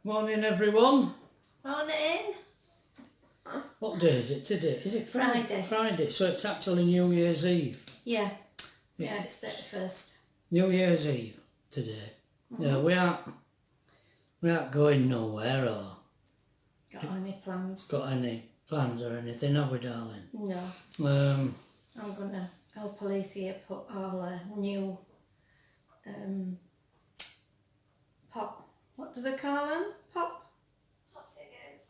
Morning everyone. Morning. What day is it today? Is it Friday. Friday, so it's actually New Year's Eve. Yeah. Yeah, it's 31st. New Year's Eve today. Yeah, we aren't going nowhere or Got any plans? got any plans or anything, have we, darling? No. I'm gonna help Alethea put all her new pop. What do they call them? Pop figures.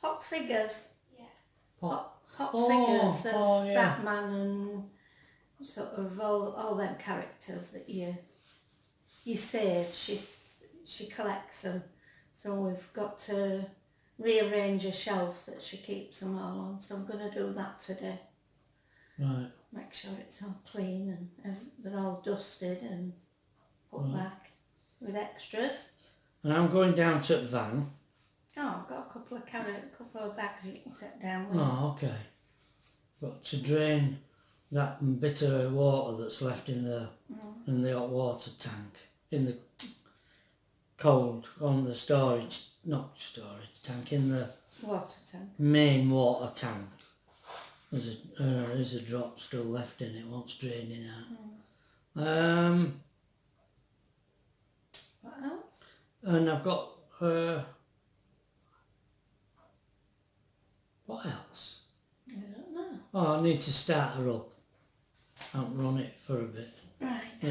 Pop figures. Yeah. Pop figures of yeah. Batman and sort of all them characters that you saved. She collects them, so we've got to rearrange a shelf that she keeps them all on. So I'm going to do that today. Right. Make sure it's all clean and they're all dusted and put back with extras. And I'm going down to the van. Oh, I've got a couple of bags you can set down with. Oh, okay. Got to drain that bit of water that's left in the hot water tank, in the cold, on the storage, not storage tank, in the Water tank. main water tank. There's a drop still left in it, what's draining out. What else? And I've got, what else? I don't know. Oh, I need to start her up. I haven't run it for a bit. Right.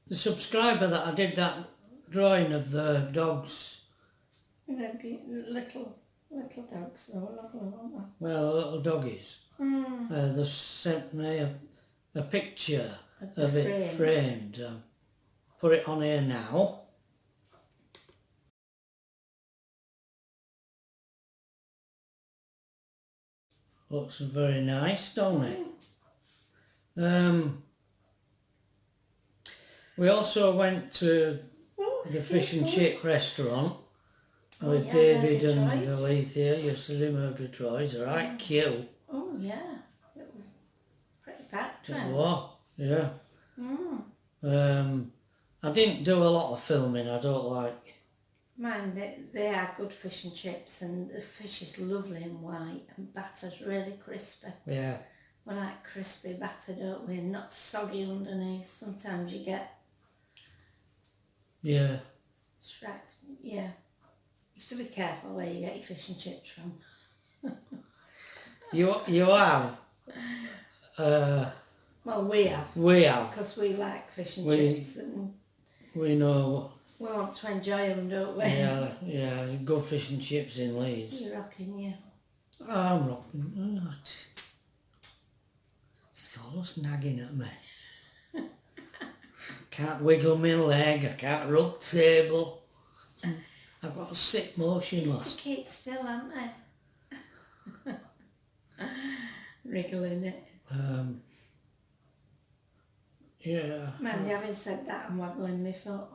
The subscriber that I did that drawing of the dogs, They're little dogs, they're lovely, aren't they? well, little doggies, they sent me a picture of it framed. Put it on here now. Looks very nice, don't it? We also went to the fish and chip restaurant with David and Alethea, yesterday, Murgatroyds. They're right cute. Oh yeah, it was pretty packed. It was, yeah. I didn't do a lot of filming, I don't like. Man, they are good fish and chips, and the fish is lovely and white, and batter's really crispy. Yeah. We like crispy batter, don't we? And not soggy underneath. Sometimes you get... Yeah. Yeah. You have to be careful where you get your fish and chips from. You have? Well, we have. We have. Because we like fish and chips, and we know. we want to enjoy them, don't we? Yeah, good fish and chips in Leeds. You're rocking, yeah. I'm rocking. Oh, it's almost nagging at me. Can't wiggle my leg, I can't rub table. I've got to sit motionless. Just to keep still, haven't they? Wriggling it. Yeah. Man, you having said that, I'm wobbling my foot.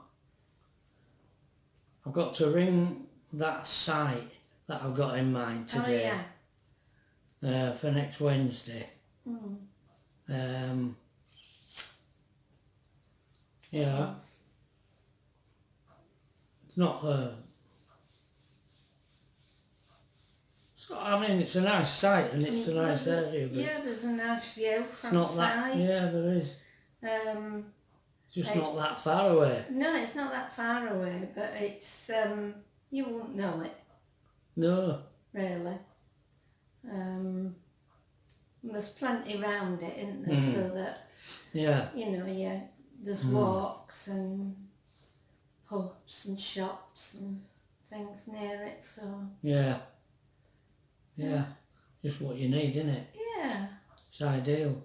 I've got to ring that site that I've got in mind today. Oh, yeah. For next Wednesday. Yeah. It's not I mean, it's a nice site and it's a nice area, but yeah, there's a nice view from it's not the that. side. Yeah, there is. It's just not that far away. No, it's not that far away, but it's you won't know it. No. Really. There's plenty round it, isn't there? So that you know, there's walks and pubs and shops and things near it. So yeah, just what you need, isn't it? Yeah. It's ideal.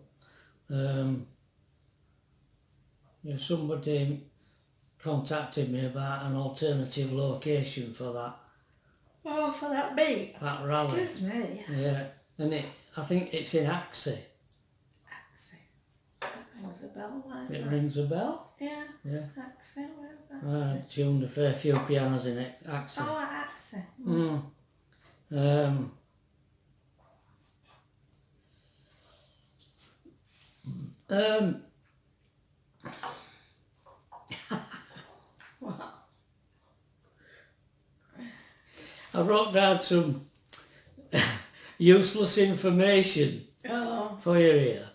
Somebody contacted me about an alternative location for that. Oh, for that beat? That rally. Excuse me. Yeah, and I think it's in Axie. Axie. That rings a bell, why is It that? rings a bell? Yeah. Yeah. Axie, where's Axie? I tuned a fair few pianos in it, Axie. Oh, at Axie. I wrote down some useless information for you here.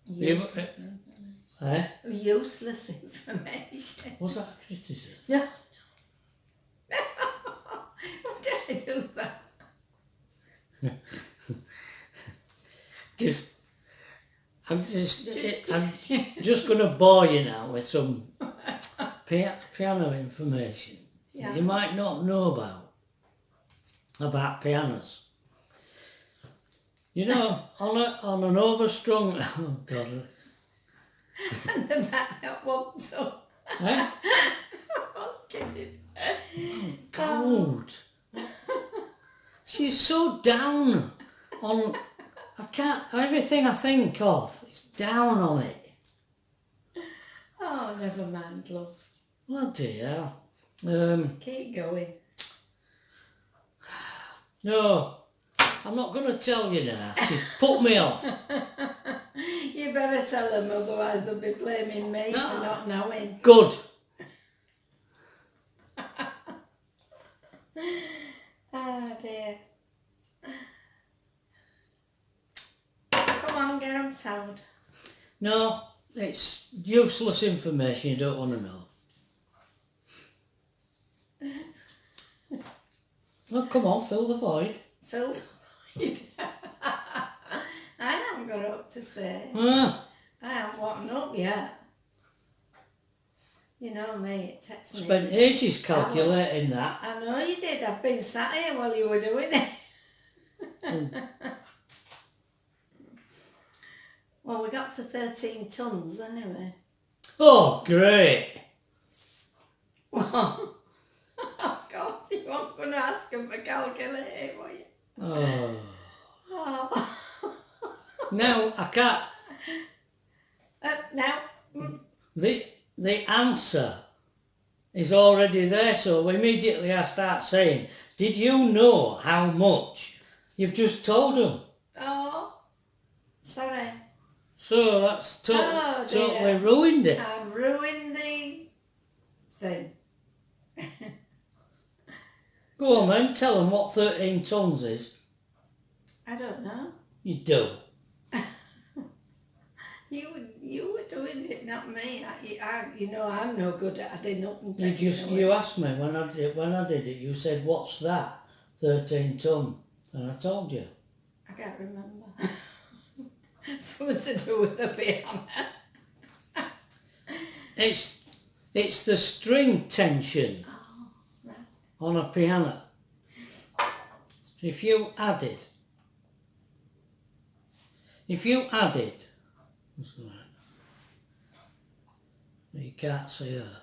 Useless information. Was that criticism? No. Why did I do that? I'm just going to bore you now with some piano information that you might not know about pianos. You know, on an overstrung... Oh, God. And the man that wants to. Eh? I'm kidding. God. She's so down on... I can't... Everything I think of, it's down on it. Oh, never mind, love. Bloody hell. Keep going. No, I'm not going to tell you now. She's put me off. You better tell them, otherwise they'll be blaming me for not knowing. Good. Oh dear. Come on, get them told. No, it's useless information you don't want to know. Oh, come on, fill the void. Fill the void. I haven't got up to say. I haven't woken up yet. You know me, it takes me... Spent ages calculating that. I know you did. I've been sat here while you were doing it. Well, we got to 13 tonnes anyway. Oh, great. Well, oh God, you weren't going to ask him for calculating, were you? Oh. Oh. Now, I can't... Now... The answer is already there, so immediately I start saying, did you know how much? You've just told them. Oh, sorry. So that's totally ruined it. I've ruined the thing. Go on then, tell them what 13 tonnes is. I don't know. You do. You were doing it, not me. You know I'm no good at adding nothing. You asked me when I did it. You said, "What's that? 13 tonne," and I told you. I can't remember. Something to do with the piano. It's the string tension on a piano. If you added, you can't see her.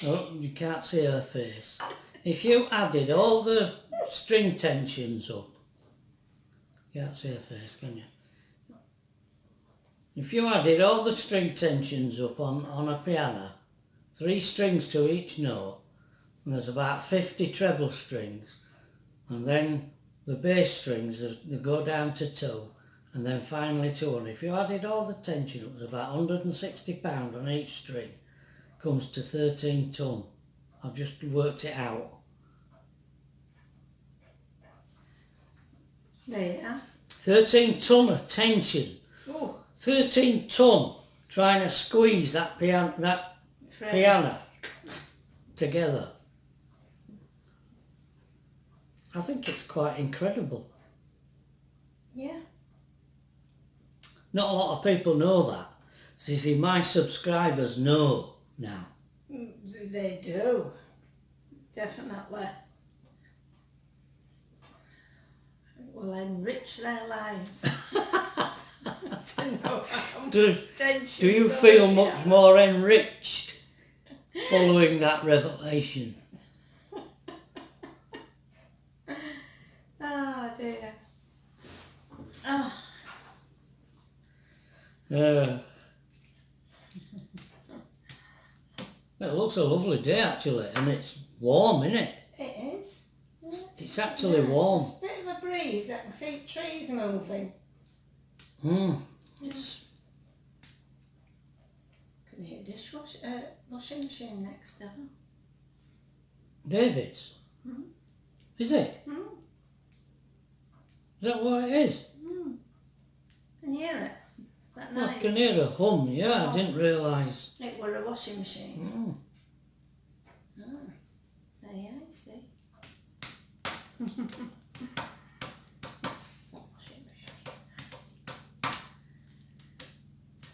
Oh, you can't see her face. If you added all the string tensions up, you can't see her face, can you? If you added all the string tensions up on a piano, 3 strings to each note, and there's about 50 treble strings, and then the bass strings, they go down to 2, and then finally to 1. If you added all the tension up, there's about £160 on each string, comes to 13 tonne. I've just worked it out. There you are. 13 tonne of tension. Oh. 13 tonne trying to squeeze that piano together. I think it's quite incredible. Yeah. Not a lot of people know that. So you see, my subscribers know now. They do. Definitely. It will enrich their lives. Do you feel much more enriched following that revelation? Oh dear. Oh. It looks a lovely day actually, and it's warm, isn't it? It is. It's actually warm. It's a bit of a breeze. I can see trees moving. It's... Can you hear washing machine next door? David's? Is it? Mm. Is that what it is? Mm. Can you hear it? That Well, nice. I can hear a hum, yeah, Oh. I didn't realise. It were a washing machine. Mm. Oh. There you are, you see. That's the washing machine.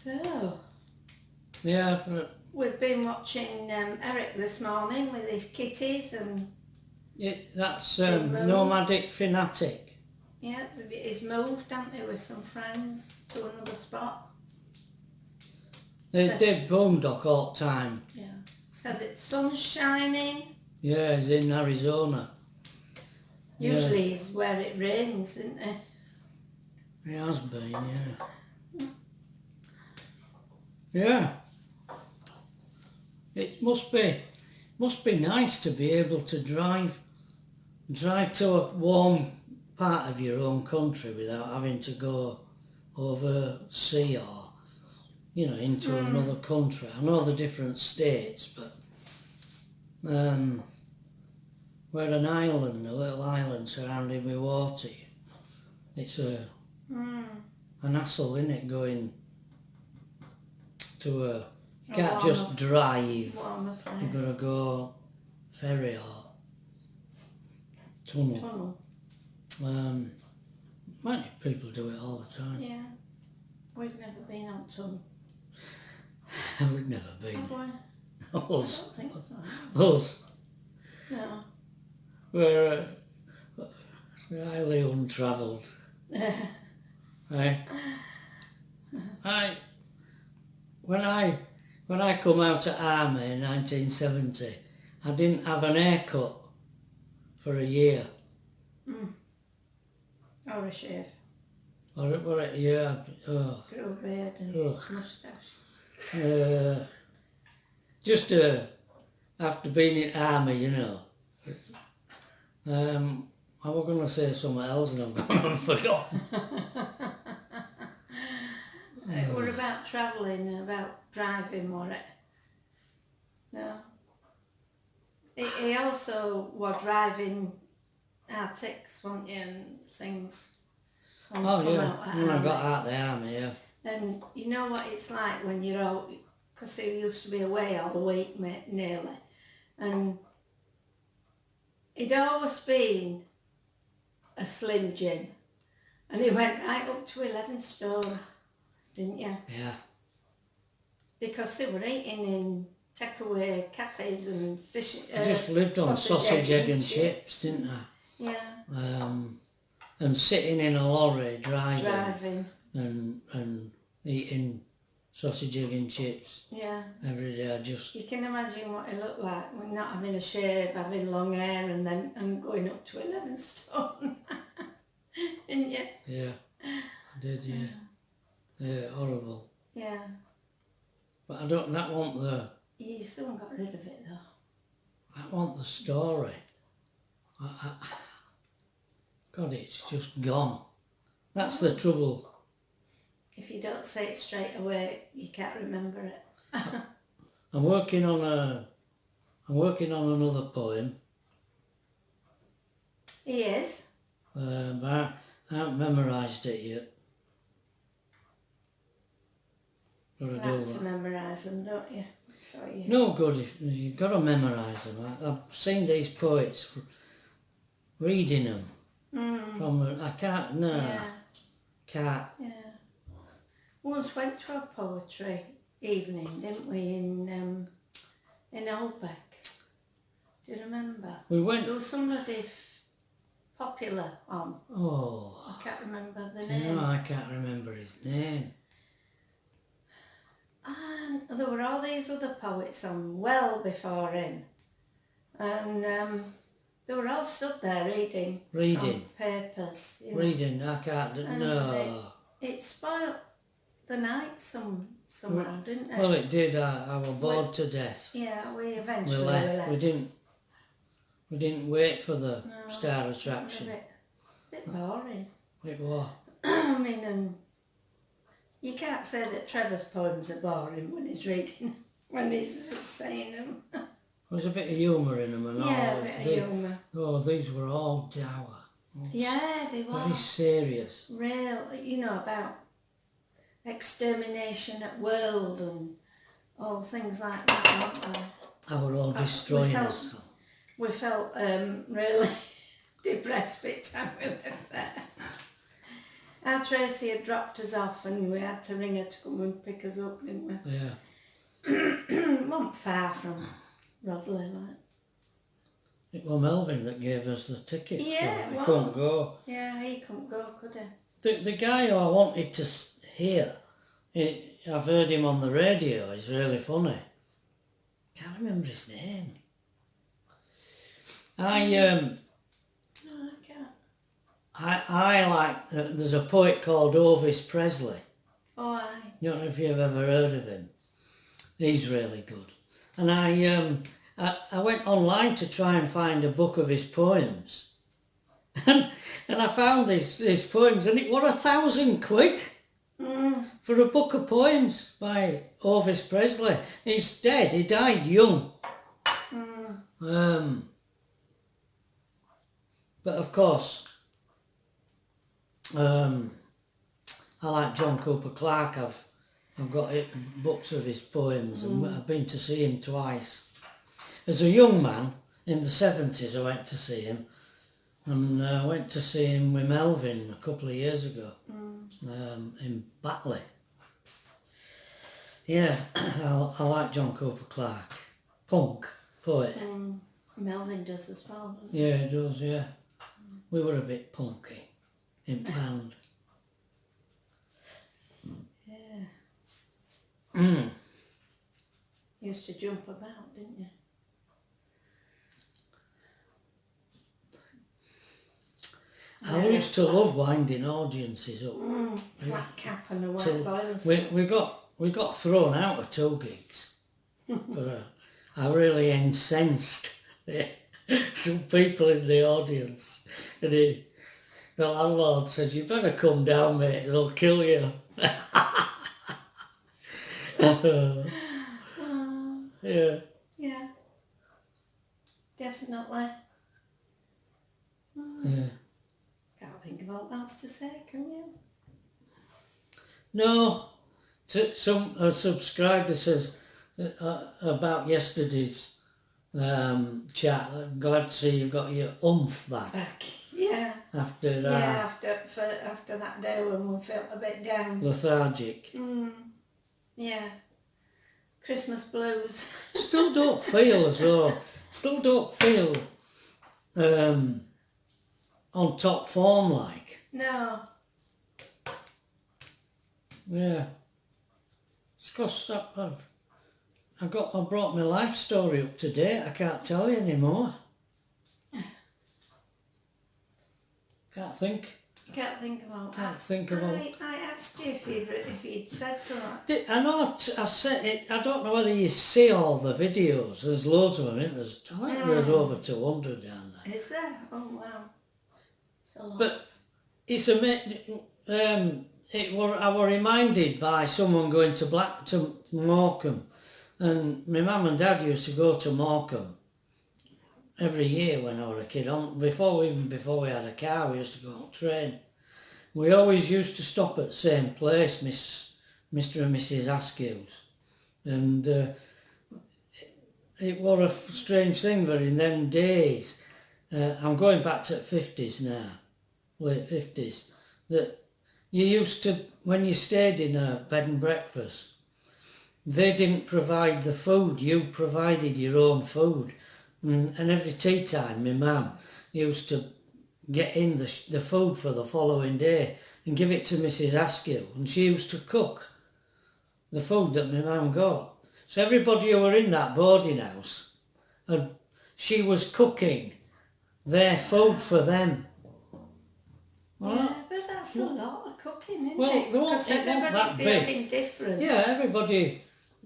So, Yeah, but we've been watching Eric this morning with his kitties and that's Big move. Nomadic Fanatic. yeah, he's moved, hasn't he, with some friends to another spot. They've boondock all the time. Yeah. Says it's sun shining. Yeah, he's in Arizona. Usually he's where it rains, isn't he? He has been, yeah. Yeah. It must be nice to be able to drive to a warm part of your own country without having to go over sea or, into another country. I know the different states, but we're an island, a little island surrounded with water. It's an hassle, isn't it, going to a... You can't just drive. Warmer place. You've got to go ferry or tunnel. Many people do it all the time. Yeah. We've never been on tunnel. We've never been. Have we? I Us. don't think so. Us. No. We're highly untravelled. When I come out of army in 1970, I didn't have an haircut for a year. Or a shave. Or a year. Oh. Grow a beard and Ugh. moustache. Just after being in army, I was going to say something else and I've gone and forgotten. It were about travelling, about driving, were it? No. He also was driving Arctics, wasn't he, and things. Oh yeah, when I got out of the army, yeah. And you know what it's like when you're out, because he used to be away all the week, nearly. And he'd always been a Slim Jim. And he went right up to 11 stone, didn't you? Yeah. Because they were eating in takeaway cafes and fish. I just lived on sausage, egg and chips, didn't I? Yeah. And sitting in a lorry Driving. and eating sausage, egg and chips Yeah. every day. You can imagine what it looked like when not having a shave, having long hair and going up to 11 stone. Didn't you? Yeah, I did, yeah. Yeah, horrible. Yeah. But that wasn't You soon got rid of it though. that wasn't the story. God, it's just gone. That's the trouble. If you don't say it straight away, you can't remember it. I'm working on another poem. He is. But I haven't memorised it yet. You have to memorise them, don't you? Sure you. No good if you've got to memorise them. I've seen these poets reading them. I can't. No, Yeah. can't. Yeah. Once went to a poetry evening, didn't we, in Oldbeck? Do you remember? We went. There was somebody popular on. Oh. I can't remember the name. No, I can't remember his name. And there were all these other poets on well before him. And they were all stood there reading. Reading. On papers. You know. Reading. I can't. And No. It spoilt the night somehow, didn't it? Well, it did. I was bored to death. Yeah, we We eventually left. We didn't wait for the star It attraction. was a bit boring. It was. I mean, you can't say that Trevor's poems are boring when he's reading, when he's saying them. There was a bit of humour in them and all. Yeah, a bit of humour. Oh, these were all dour. Yeah, they were. Very serious. Real, you know, about extermination at world and all things like that, aren't they? They were all destroying us. We felt really depressed by the time we left there. Our Tracy had dropped us off and we had to ring her to come and pick us up, didn't we? Yeah. It wasn't far from Rodley, like. It was Melvin that gave us the ticket. Yeah, so we couldn't go. Yeah, he couldn't go, could he? The guy who I wanted to hear, I've heard him on the radio, he's really funny. Can't remember his name. I like, there's a poet called Elvis Presley. Oh, aye. I don't know if you've ever heard of him. He's really good. And I went online to try and find a book of his poems. And I found his poems, and it was £1,000 for a book of poems by Elvis Presley. He's dead, he died young. But of course, I like John Cooper Clarke. I've got books of his poems, and I've been to see him twice. As a young man, in the 70s, I went to see him. And I went to see him with Melvin a couple of years ago in Batley. Yeah, I like John Cooper Clarke. Punk poet. Melvin does as well, doesn't he? Yeah, he does, yeah. We were a bit punky in band. Yeah. Mm. You used to jump about, didn't you? I used to love winding audiences up. Flat cap and a white Till boilers. we got thrown out of 2 gigs. But I really incensed some people in the audience. And the landlord says, "You better come down, mate, they'll kill you." Yeah. Yeah. Definitely. Yeah. Can't think of what else to say, can you? No. A subscriber says about yesterday's chat, I'm glad to see you've got your oomph back. Yeah. After after that day when we felt a bit down. lethargic. Yeah. Christmas blues. Still don't feel on top form like. No. Yeah. It's because I brought my life story up to date. I can't tell you anymore. Can't think about I asked you if you'd said something. I know I've said it. I don't know whether you see all the videos. There's loads of them. I think there's over 200 down there. Is there? Oh wow. So long. But it's I were reminded by someone going to Morecambe, and my mum and dad used to go to Morecambe every year when I was a kid. Before we had a car, we used to go on train. We always used to stop at the same place, Mr. and Mrs. Askew's, and it was a strange thing. But in them days, I'm going back to the 50s now, late 50s, that you used to, when you stayed in a bed and breakfast, they didn't provide the food, you provided your own food. And every tea time, my mum used to get in the food for the following day and give it to Mrs. Askew, and she used to cook the food that my mum got. So everybody who were in that boarding house, and she was cooking their food for them. Yeah, but that's a lot of cooking, isn't Well, it? it wasn't that big. Having different. Yeah, everybody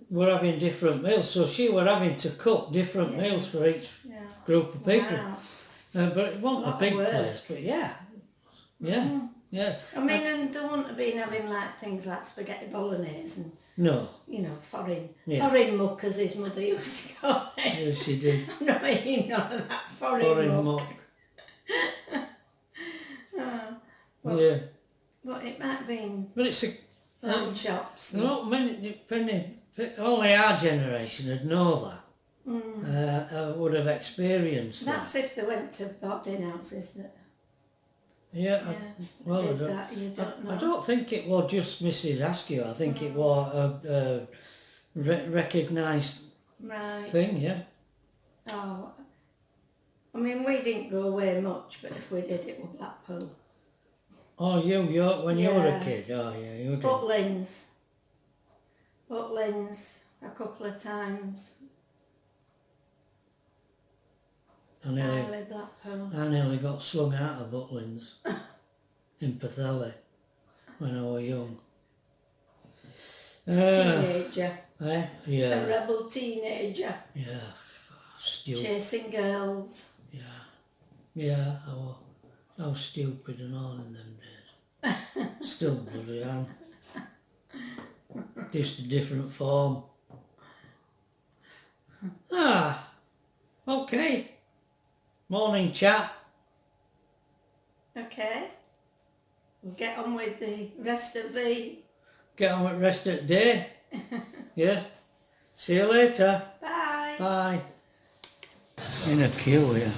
were having different meals, so she were having to cook different meals for each group of people. Wow. But it wasn't a big place, but yeah. I mean, and they wouldn't have been having like things like spaghetti bolognese and No. You know, foreign muck, as his mother used to call it. Yes, she did. I'm not eating none of that Foreign muck. Yeah. But it might have been But it's a... lamb chops. Not many... Only our generation would know that. Would have experienced that. That's if they went to boarding houses that... Yeah, well, did that, you don't know. I don't think it was just Mrs. Askew. I think it was a recognised thing, yeah. Oh, I mean, we didn't go away much, but if we did, it was Blackpool. Oh, you when you were a kid, oh yeah, you did. Butlins a couple of times. I nearly got slung out of Butlins in Pathelli when I was young. Teenager. Yeah. A rebel teenager. Yeah. Stupid. Chasing girls. Yeah, I was stupid and all in them days. Still bloody am. Just a different form. Okay. Morning chat. Okay. We'll get on with the rest of the... Get on with the rest of the day. Yeah. See you later. Bye. Bye. In a queue here.